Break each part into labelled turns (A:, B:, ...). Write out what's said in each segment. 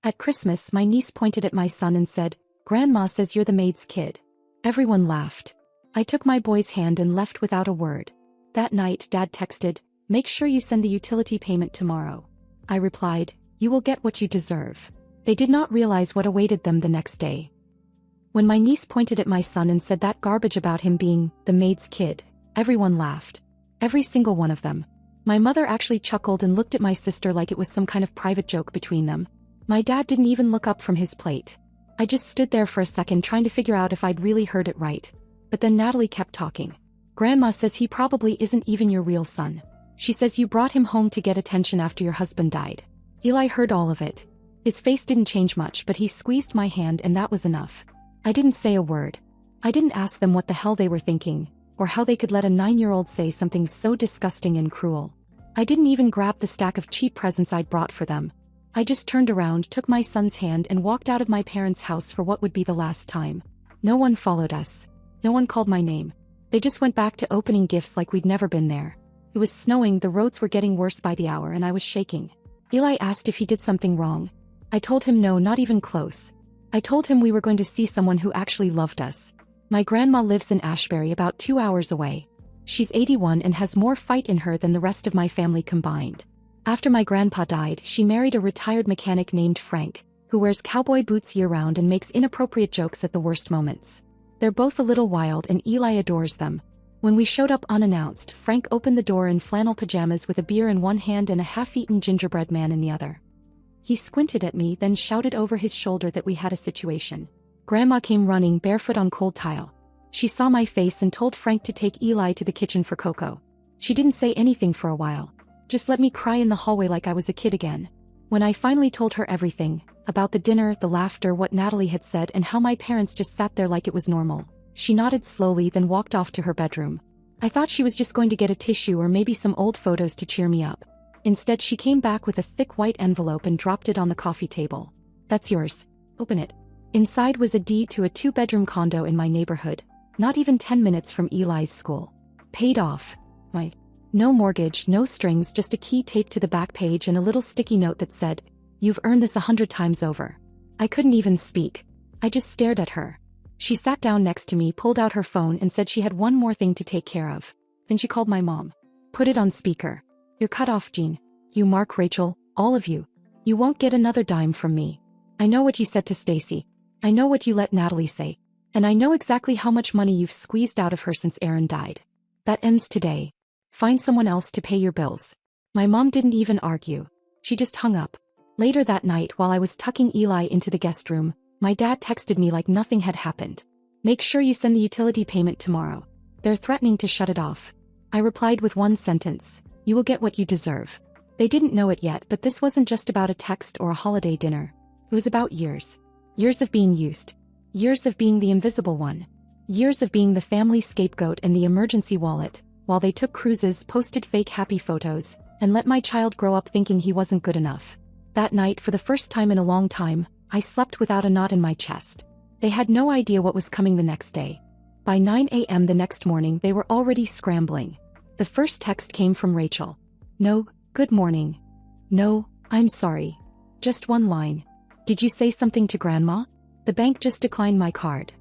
A: At Christmas, my niece pointed at my son and said, "Grandma says you're the maid's kid." Everyone laughed. I took my boy's hand and left without a word. That night, Dad texted, "Make sure you send the utility payment tomorrow." I replied, "You will get what you deserve." They did not realize what awaited them the next day. When my niece pointed at my son and said that garbage about him being the maid's kid, everyone laughed. Every single one of them. My mother actually chuckled and looked at my sister like it was some kind of private joke between them. My dad didn't even look up from his plate. I just stood there for a second trying to figure out if I'd really heard it right. But then Natalie kept talking. "Grandma says he probably isn't even your real son. She says you brought him home to get attention after your husband died." Eli heard all of it. His face didn't change much, but he squeezed my hand and that was enough. I didn't say a word. I didn't ask them what the hell they were thinking, or how they could let a 9-year-old say something so disgusting and cruel. I didn't even grab the stack of cheap presents I'd brought for them. I just turned around, took my son's hand and walked out of my parents' house for what would be the last time. No one followed us. No one called my name. They just went back to opening gifts like we'd never been there. It was snowing, the roads were getting worse by the hour and I was shaking. Eli asked if he did something wrong. I told him no, not even close. I told him we were going to see someone who actually loved us. My grandma lives in Ashbury, about 2 hours away. She's 81 and has more fight in her than the rest of my family combined. After my grandpa died, she married a retired mechanic named Frank, who wears cowboy boots year-round and makes inappropriate jokes at the worst moments. They're both a little wild and Eli adores them. When we showed up unannounced, Frank opened the door in flannel pajamas with a beer in one hand and a half-eaten gingerbread man in the other. He squinted at me, then shouted over his shoulder that we had a situation. Grandma came running barefoot on cold tile. She saw my face and told Frank to take Eli to the kitchen for cocoa. She didn't say anything for a while. Just let me cry in the hallway like I was a kid again. When I finally told her everything, about the dinner, the laughter, what Natalie had said and how my parents just sat there like it was normal, she nodded slowly then walked off to her bedroom. I thought she was just going to get a tissue or maybe some old photos to cheer me up. Instead, she came back with a thick white envelope and dropped it on the coffee table. "That's yours. Open it." Inside was a deed to a 2-bedroom condo in my neighborhood, not even 10 minutes from Eli's school. Paid off. No mortgage, no strings, just a key taped to the back page and a little sticky note that said, "You've earned this 100 times over." I couldn't even speak. I just stared at her. She sat down next to me, pulled out her phone and said she had one more thing to take care of. Then she called my mom. "Put it on speaker. You're cut off, Jean. You, Mark, Rachel, all of you. You won't get another dime from me. I know what you said to Stacy. I know what you let Natalie say. And I know exactly how much money you've squeezed out of her since Aaron died. That ends today. Find someone else to pay your bills." My mom didn't even argue. She just hung up. Later that night, while I was tucking Eli into the guest room, my dad texted me like nothing had happened. "Make sure you send the utility payment tomorrow. They're threatening to shut it off." I replied with one sentence, "You will get what you deserve." They didn't know it yet, but this wasn't just about a text or a holiday dinner. It was about years. Years of being used. Years of being the invisible one. Years of being the family scapegoat and the emergency wallet, while they took cruises, posted fake happy photos, and let my child grow up thinking he wasn't good enough. That night, for the first time in a long time, I slept without a knot in my chest. They had no idea what was coming the next day. By 9 a.m. the next morning, they were already scrambling. The first text came from Rachel. "No, good morning. No, I'm sorry. Just one line. Did you say something to Grandma? The bank just declined my card."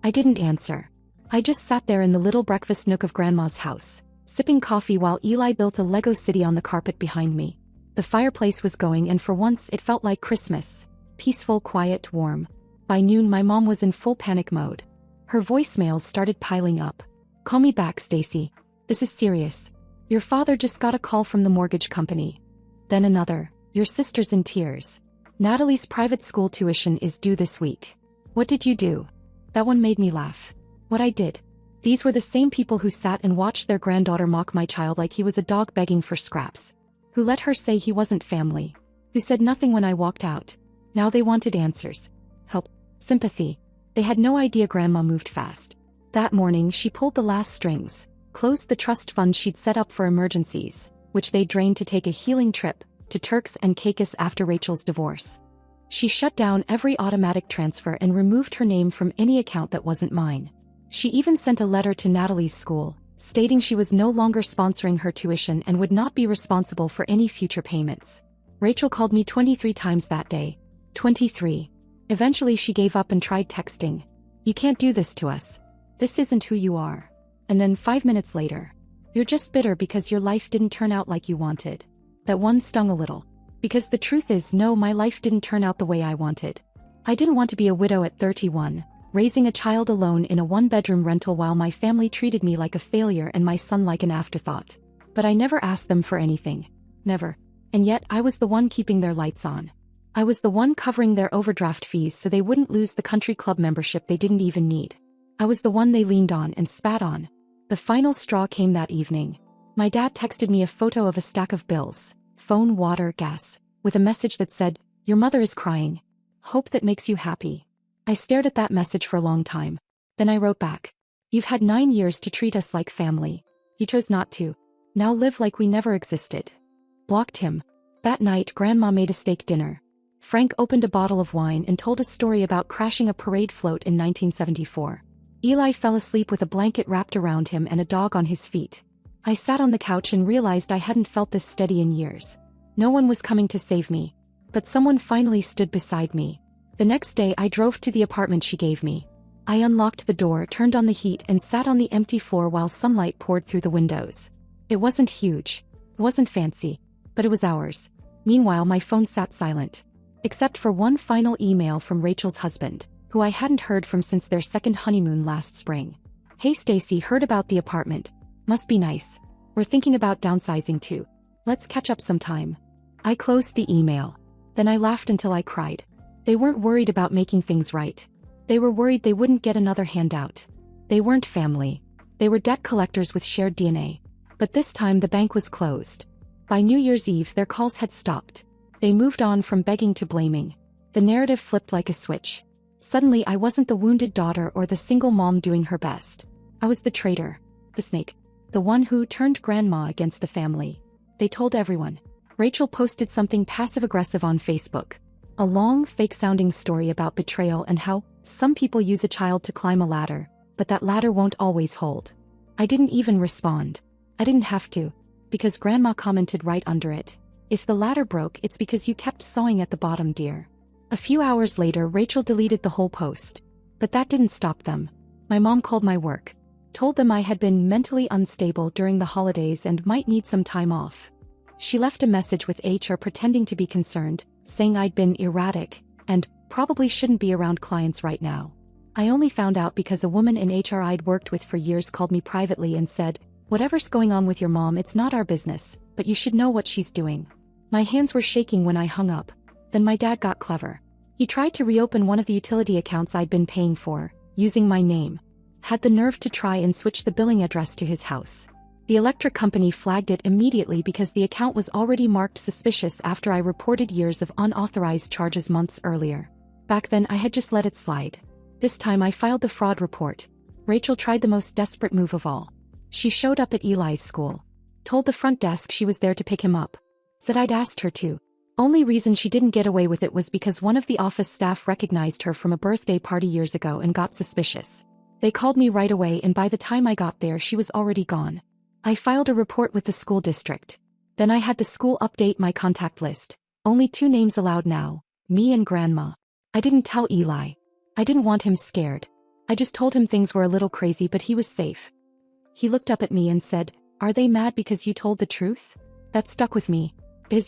A: I didn't answer. I just sat there in the little breakfast nook of Grandma's house, sipping coffee while Eli built a Lego city on the carpet behind me. The fireplace was going and for once it felt like Christmas. Peaceful, quiet, warm. By noon my mom was in full panic mode. Her voicemails started piling up. "Call me back, Stacy. This is serious. Your father just got a call from the mortgage company." Then another. "Your sister's in tears. Natalie's private school tuition is due this week. What did you do?" That one made me laugh. What I did. These were the same people who sat and watched their granddaughter mock my child like he was a dog begging for scraps. Who let her say he wasn't family. Who said nothing when I walked out. Now they wanted answers. Help. Sympathy. They had no idea Grandma moved fast. That morning she pulled the last strings, closed the trust fund she'd set up for emergencies, which they drained to take a healing trip to Turks and Caicos after Rachel's divorce. She shut down every automatic transfer and removed her name from any account that wasn't mine. She even sent a letter to Natalie's school, stating she was no longer sponsoring her tuition and would not be responsible for any future payments. Rachel called me 23 times that day. 23. Eventually she gave up and tried texting. You can't do this to us. This isn't who you are. And then 5 minutes later. You're just bitter because your life didn't turn out like you wanted. That one stung a little. Because the truth is, no, my life didn't turn out the way I wanted. I didn't want to be a widow at 31, raising a child alone in a one-bedroom rental while my family treated me like a failure and my son like an afterthought. But I never asked them for anything. Never. And yet I was the one keeping their lights on. I was the one covering their overdraft fees so they wouldn't lose the country club membership they didn't even need. I was the one they leaned on and spat on. The final straw came that evening. My dad texted me a photo of a stack of bills, phone, water, gas, with a message that said, "Your mother is crying. Hope that makes you happy." I stared at that message for a long time. Then I wrote back, "You've had 9 years to treat us like family. You chose not to. Now live like we never existed." Blocked him. That night Grandma made a steak dinner. Frank opened a bottle of wine and told a story about crashing a parade float in 1974. Eli fell asleep with a blanket wrapped around him and a dog on his feet. I sat on the couch and realized I hadn't felt this steady in years. No one was coming to save me. But someone finally stood beside me. The next day I drove to the apartment she gave me. I unlocked the door, turned on the heat and sat on the empty floor while sunlight poured through the windows. It wasn't huge. It wasn't fancy. But it was ours. Meanwhile my phone sat silent. Except for one final email from Rachel's husband, who I hadn't heard from since their second honeymoon last spring. "Hey Stacy, heard about the apartment. Must be nice. We're thinking about downsizing too. Let's catch up sometime." I closed the email. Then I laughed until I cried. They weren't worried about making things right. They were worried they wouldn't get another handout. They weren't family. They were debt collectors with shared DNA. But this time the bank was closed. By New Year's Eve their calls had stopped. They moved on from begging to blaming. The narrative flipped like a switch. Suddenly I wasn't the wounded daughter or the single mom doing her best. I was the traitor. The snake. The one who turned Grandma against the family. They told everyone. Rachel posted something passive-aggressive on Facebook. A long, fake-sounding story about betrayal and how some people use a child to climb a ladder, but that ladder won't always hold. I didn't even respond. I didn't have to, because Grandma commented right under it. "If the ladder broke, it's because you kept sawing at the bottom, dear." A few hours later Rachel deleted the whole post. But that didn't stop them. My mom called my work. Told them I had been mentally unstable during the holidays and might need some time off. She left a message with HR pretending to be concerned, saying I'd been erratic, and probably shouldn't be around clients right now. I only found out because a woman in HR I'd worked with for years called me privately and said, "Whatever's going on with your mom, it's not our business, but you should know what she's doing." My hands were shaking when I hung up. Then my dad got clever. He tried to reopen one of the utility accounts I'd been paying for, using my name. Had the nerve to try and switch the billing address to his house. The electric company flagged it immediately because the account was already marked suspicious after I reported years of unauthorized charges months earlier. Back then I had just let it slide. This time I filed the fraud report. Rachel tried the most desperate move of all. She showed up at Eli's school. Told the front desk she was there to pick him up. Said I'd asked her to. Only reason she didn't get away with it was because one of the office staff recognized her from a birthday party years ago and got suspicious. They called me right away and by the time I got there she was already gone. I filed a report with the school district. Then I had the school update my contact list. Only 2 names allowed now, me and Grandma. I didn't tell Eli. I didn't want him scared. I just told him things were a little crazy but he was safe. He looked up at me and said, "Are they mad because you told the truth?" That stuck with me.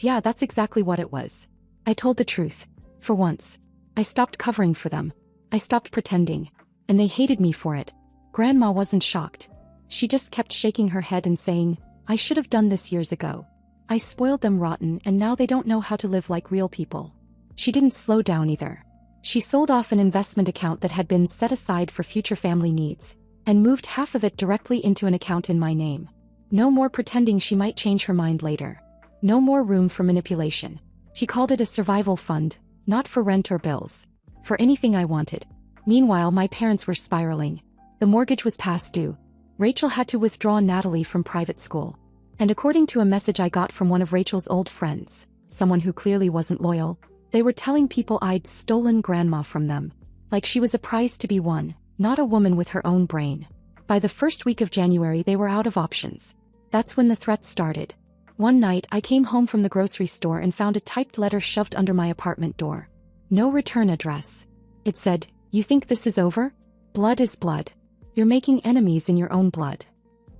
A: Yeah, that's exactly what it was. I told the truth. For once. I stopped covering for them. I stopped pretending. And they hated me for it. Grandma wasn't shocked. She just kept shaking her head and saying, "I should have done this years ago. I spoiled them rotten and now they don't know how to live like real people." She didn't slow down either. She sold off an investment account that had been set aside for future family needs, and moved half of it directly into an account in my name. No more pretending she might change her mind later. No more room for manipulation. She called it a survival fund, not for rent or bills. For anything I wanted. Meanwhile my parents were spiraling. The mortgage was past due. Rachel had to withdraw Natalie from private school. And according to a message I got from one of Rachel's old friends, someone who clearly wasn't loyal, they were telling people I'd stolen Grandma from them. Like she was a prize to be won, not a woman with her own brain. By the first week of January they were out of options. That's when the threats started. One night I came home from the grocery store and found a typed letter shoved under my apartment door. No return address. It said, "You think this is over? Blood is blood. You're making enemies in your own blood."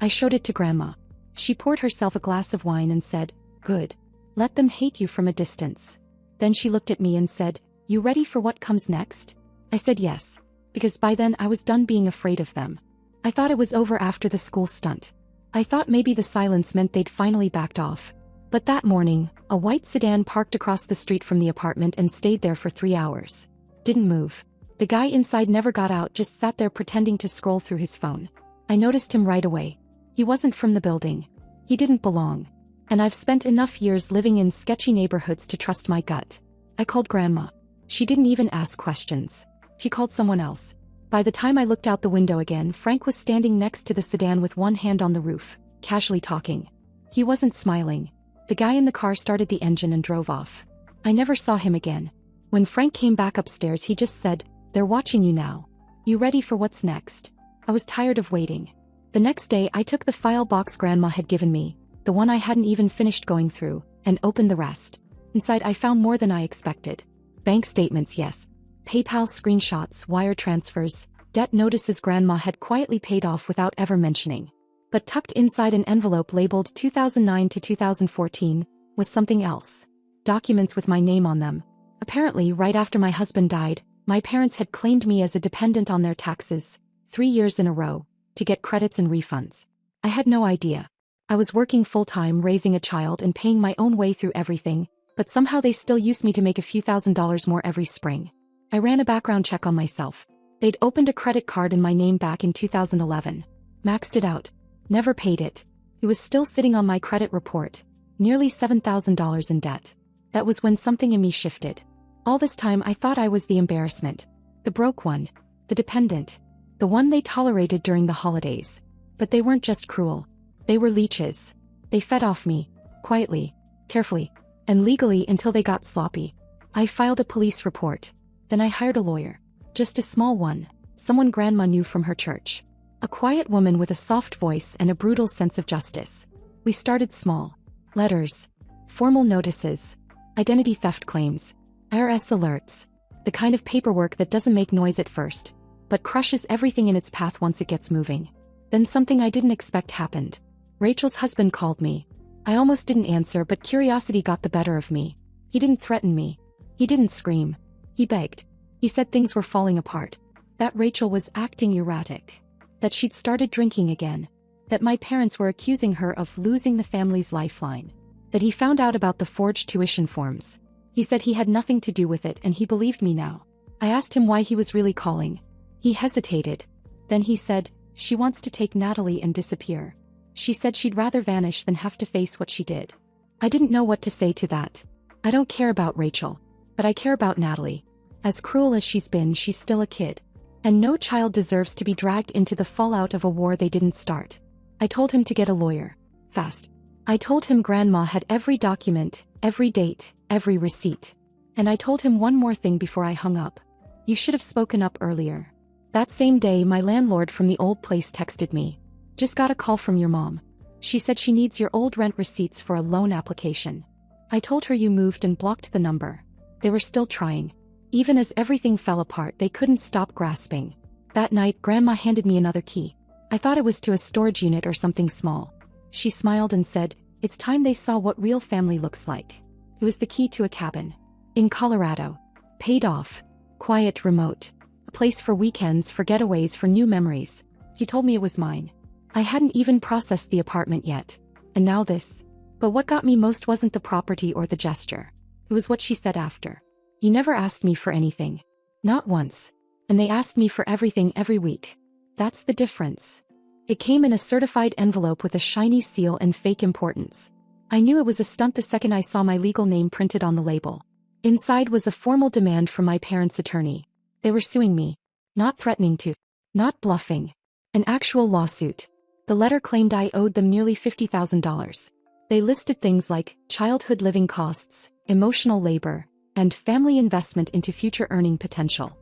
A: I showed it to Grandma. She poured herself a glass of wine and said, "Good. Let them hate you from a distance." Then she looked at me and said, "You ready for what comes next?" I said yes, because by then I was done being afraid of them. I thought it was over after the school stunt. I thought maybe the silence meant they'd finally backed off. But that morning, a white sedan parked across the street from the apartment and stayed there for 3 hours. Didn't move. The guy inside never got out, just sat there pretending to scroll through his phone. I noticed him right away. He wasn't from the building. He didn't belong. And I've spent enough years living in sketchy neighborhoods to trust my gut. I called Grandma. She didn't even ask questions. She called someone else. By the time I looked out the window again, Frank was standing next to the sedan with one hand on the roof, casually talking. He wasn't smiling. The guy in the car started the engine and drove off. I never saw him again. When Frank came back upstairs, he just said, "They're watching you now. You ready for what's next?" I was tired of waiting. The next day I took the file box Grandma had given me, the one I hadn't even finished going through, and opened the rest. Inside I found more than I expected. Bank statements, yes. PayPal screenshots, wire transfers, debt notices Grandma had quietly paid off without ever mentioning. But tucked inside an envelope labeled 2009 to 2014 was something else. Documents with my name on them. Apparently, right after my husband died, my parents had claimed me as a dependent on their taxes, 3 years in a row, to get credits and refunds. I had no idea. I was working full-time, raising a child and paying my own way through everything, but somehow they still used me to make a few $1,000s more every spring. I ran a background check on myself. They'd opened a credit card in my name back in 2011. Maxed it out. Never paid it. It was still sitting on my credit report. Nearly $7,000 in debt. That was when something in me shifted. All this time I thought I was the embarrassment. The broke one. The dependent. The one they tolerated during the holidays. But they weren't just cruel. They were leeches. They fed off me. Quietly. Carefully. And legally until they got sloppy. I filed a police report. Then I hired a lawyer. Just a small one. Someone Grandma knew from her church. A quiet woman with a soft voice and a brutal sense of justice. We started small. Letters. Formal notices. Identity theft claims. IRS alerts. The kind of paperwork that doesn't make noise at first, but crushes everything in its path once it gets moving. Then something I didn't expect happened. Rachel's husband called me. I almost didn't answer, but curiosity got the better of me. He didn't threaten me. He didn't scream. He begged. He said things were falling apart. That Rachel was acting erratic. That she'd started drinking again. That my parents were accusing her of losing the family's lifeline. That he found out about the forged tuition forms. He said he had nothing to do with it and he believed me now. I asked him why he was really calling. He hesitated. Then he said, "She wants to take Natalie and disappear. She said she'd rather vanish than have to face what she did." I didn't know what to say to that. I don't care about Rachel. But I care about Natalie. As cruel as she's been, she's still a kid. And no child deserves to be dragged into the fallout of a war they didn't start. I told him to get a lawyer. Fast. I told him Grandma had every document, every date, every receipt. And I told him one more thing before I hung up. You should have spoken up earlier. That same day, my landlord from the old place texted me. Just got a call from your mom. She said she needs your old rent receipts for a loan application. I told her you moved and blocked the number. They were still trying. Even as everything fell apart, they couldn't stop grasping. That night, Grandma handed me another key. I thought it was to a storage unit or something small. She smiled and said, "It's time they saw what real family looks like." It was the key to a cabin. In Colorado. Paid off. Quiet, remote. A place for weekends, for getaways, for new memories. He told me it was mine. I hadn't even processed the apartment yet. And now this. But what got me most wasn't the property or the gesture. It was what she said after. "You never asked me for anything. Not once. And they asked me for everything every week. That's the difference." It came in a certified envelope with a shiny seal and fake importance. I knew it was a stunt the second I saw my legal name printed on the label. Inside was a formal demand from my parents' attorney. They were suing me. Not threatening to. Not bluffing. An actual lawsuit. The letter claimed I owed them nearly $50,000. They listed things like childhood living costs, emotional labor, and family investment into future earning potential.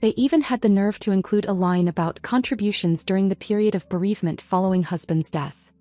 A: They even had the nerve to include a line about contributions during the period of bereavement following husband's death.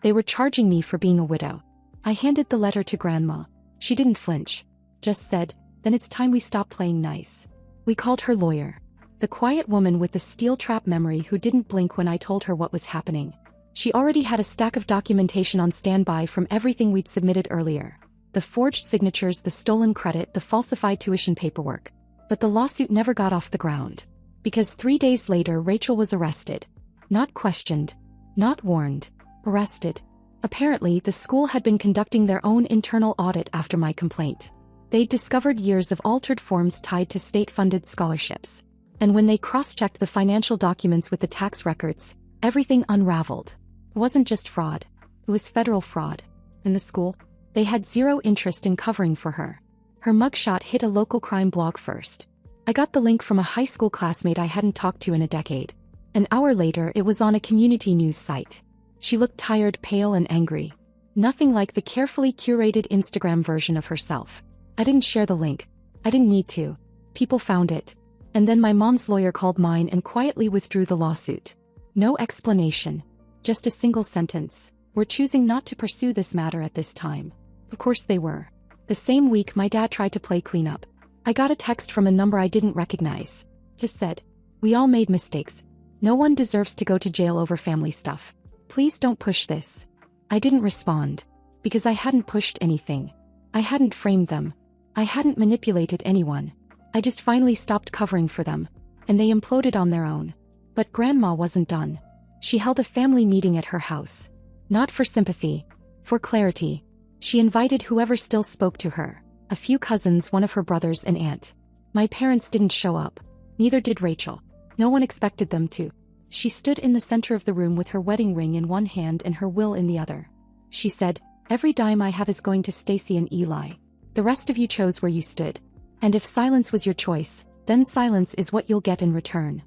A: They were charging me for being a widow. I handed the letter to Grandma. She didn't flinch. Just said, Then it's time we stop playing nice. We called her lawyer. The quiet woman with the steel trap memory who didn't blink when I told her what was happening. She already had a stack of documentation on standby from everything we'd submitted earlier. The forged signatures, the stolen credit, the falsified tuition paperwork. But the lawsuit never got off the ground. Because 3 days later Rachel was arrested. Not questioned. Not warned. Arrested. Apparently, the school had been conducting their own internal audit after my complaint. They'd discovered years of altered forms tied to state-funded scholarships. And when they cross-checked the financial documents with the tax records, everything unraveled. It wasn't just fraud. It was federal fraud. In the school, they had zero interest in covering for her. Her mugshot hit a local crime blog first. I got the link from a high school classmate I hadn't talked to in a decade. An hour later, it was on a community news site. She looked tired, pale, and angry. Nothing like the carefully curated Instagram version of herself. I didn't share the link. I didn't need to. People found it. And then my mom's lawyer called mine and quietly withdrew the lawsuit. No explanation. Just a single sentence. We're choosing not to pursue this matter at this time. Of course they were. The same week my dad tried to play cleanup. I got a text from a number I didn't recognize. Just said, "We all made mistakes. No one deserves to go to jail over family stuff. Please don't push this." I didn't respond. Because I hadn't pushed anything. I hadn't framed them. I hadn't manipulated anyone. I just finally stopped covering for them. And they imploded on their own. But Grandma wasn't done. She held a family meeting at her house. Not for sympathy. For clarity. She invited whoever still spoke to her. A few cousins, one of her brothers, and aunt. My parents didn't show up. Neither did Rachel. No one expected them to. She stood in the center of the room with her wedding ring in one hand and her will in the other. She said, "Every dime I have is going to Stacy and Eli. The rest of you chose where you stood. And if silence was your choice, then silence is what you'll get in return."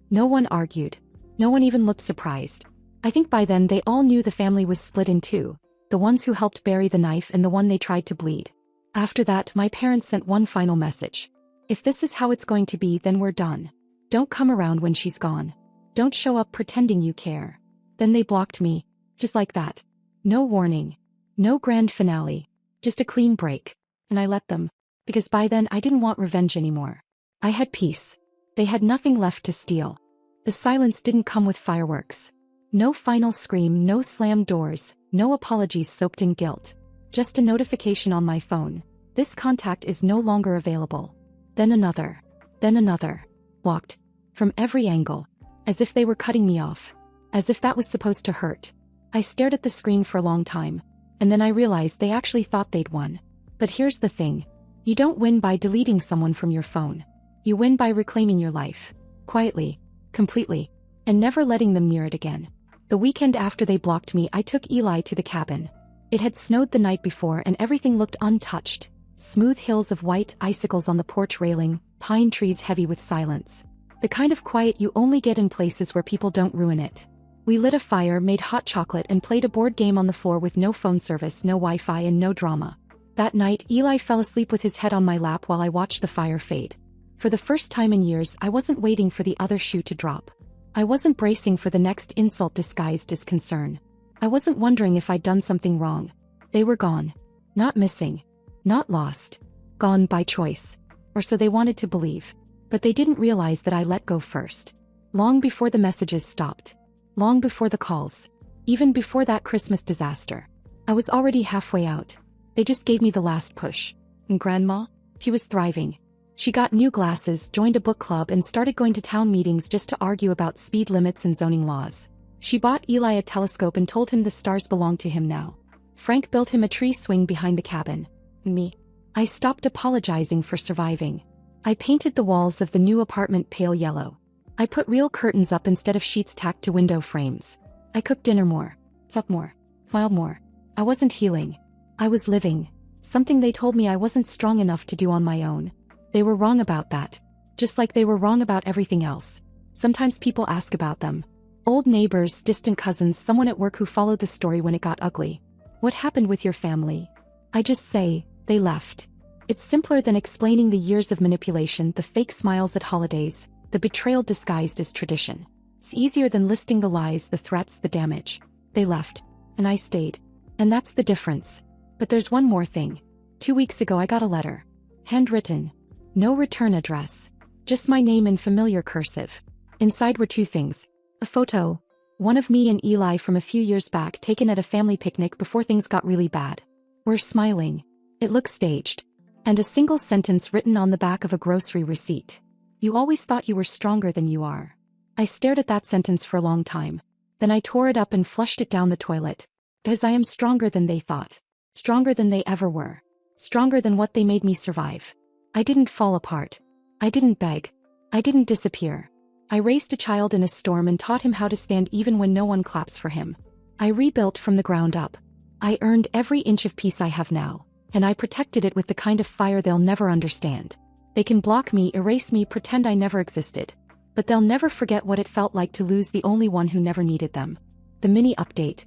A: No one argued. No one even looked surprised. I think by then they all knew the family was split in two, the ones who helped bury the knife and the one they tried to bleed. After that, my parents sent one final message. "If this is how it's going to be, then we're done. Don't come around when she's gone. Don't show up pretending you care." Then they blocked me. Just like that. No warning. No grand finale. Just a clean break. And I let them. Because by then I didn't want revenge anymore. I had peace. They had nothing left to steal. The silence didn't come with fireworks. No final scream, no slammed doors, no apologies soaked in guilt. Just a notification on my phone. This contact is no longer available. Then another. Then another. Walked. From every angle. As if they were cutting me off. As if that was supposed to hurt. I stared at the screen for a long time. And then I realized they actually thought they'd won. But here's the thing. You don't win by deleting someone from your phone. You win by reclaiming your life. Quietly. Completely. And never letting them near it again. The weekend after they blocked me, I took Eli to the cabin. It had snowed the night before and everything looked untouched. Smooth hills of white, icicles on the porch railing, pine trees heavy with silence. The kind of quiet you only get in places where people don't ruin it. We lit a fire, made hot chocolate, and played a board game on the floor with no phone service, no Wi-Fi, and no drama. That night, Eli fell asleep with his head on my lap while I watched the fire fade. For the first time in years, I wasn't waiting for the other shoe to drop. I wasn't bracing for the next insult disguised as concern. I wasn't wondering if I'd done something wrong. They were gone. Not missing. Not lost. Gone by choice. Or so they wanted to believe. But they didn't realize that I let go first. Long before the messages stopped. Long before the calls. Even before that Christmas disaster. I was already halfway out. They just gave me the last push. And Grandma? She was thriving. She got new glasses, joined a book club, and started going to town meetings just to argue about speed limits and zoning laws. She bought Eli a telescope and told him the stars belonged to him now. Frank built him a tree swing behind the cabin. And me? I stopped apologizing for surviving. I painted the walls of the new apartment pale yellow. I put real curtains up instead of sheets tacked to window frames. I cooked dinner more. Slept more. Smiled more. I wasn't healing. I was living. Something they told me I wasn't strong enough to do on my own. They were wrong about that. Just like they were wrong about everything else. Sometimes people ask about them. Old neighbors, distant cousins, someone at work who followed the story when it got ugly. What happened with your family? I just say, they left. It's simpler than explaining the years of manipulation, the fake smiles at holidays, the betrayal disguised as tradition. It's easier than listing the lies, the threats, the damage. They left. And I stayed. And that's the difference. But there's one more thing. 2 weeks ago I got a letter. Handwritten. No return address. Just my name in familiar cursive. Inside were two things. A photo. One of me and Eli from a few years back taken at a family picnic before things got really bad. We're smiling. It looks staged. And a single sentence written on the back of a grocery receipt. You always thought you were stronger than you are. I stared at that sentence for a long time. Then I tore it up and flushed it down the toilet. Because I am stronger than they thought. Stronger than they ever were. Stronger than what they made me survive. I didn't fall apart. I didn't beg. I didn't disappear. I raised a child in a storm and taught him how to stand even when no one claps for him. I rebuilt from the ground up. I earned every inch of peace I have now, and I protected it with the kind of fire they'll never understand. They can block me, erase me, pretend I never existed. But they'll never forget what it felt like to lose the only one who never needed them. The mini update.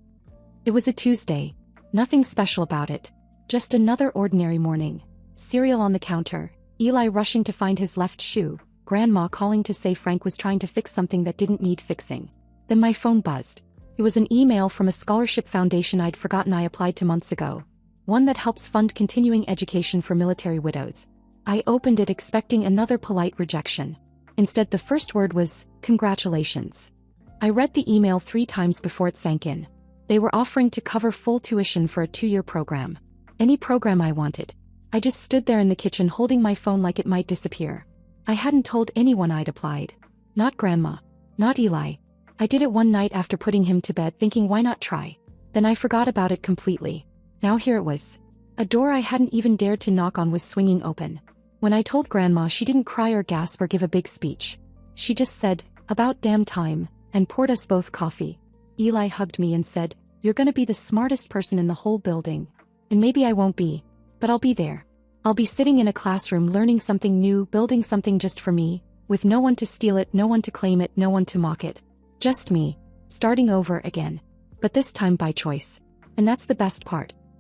A: It was a Tuesday. Nothing special about it. Just another ordinary morning. Cereal on the counter. Eli rushing to find his left shoe. Grandma calling to say Frank was trying to fix something that didn't need fixing. Then my phone buzzed. It was an email from a scholarship foundation I'd forgotten I applied to months ago. One that helps fund continuing education for military widows. I opened it expecting another polite rejection. Instead, the first word was, "Congratulations." I read the email 3 times before it sank in. They were offering to cover full tuition for a 2-year program. Any program I wanted. I just stood there in the kitchen holding my phone like it might disappear. I hadn't told anyone I'd applied. Not Grandma. Not Eli. I did it one night after putting him to bed thinking why not try. Then I forgot about it completely. Now here it was. A door I hadn't even dared to knock on was swinging open. When I told Grandma, she didn't cry or gasp or give a big speech. She just said, "About damn time," and poured us both coffee. Eli hugged me and said, "You're gonna be the smartest person in the whole building. And maybe I won't be, but I'll be there. I'll be sitting in a classroom learning something new, building something just for me, with no one to steal it, no one to claim it, no one to mock it. Just me, starting over again. But this time by choice. And that's the best part.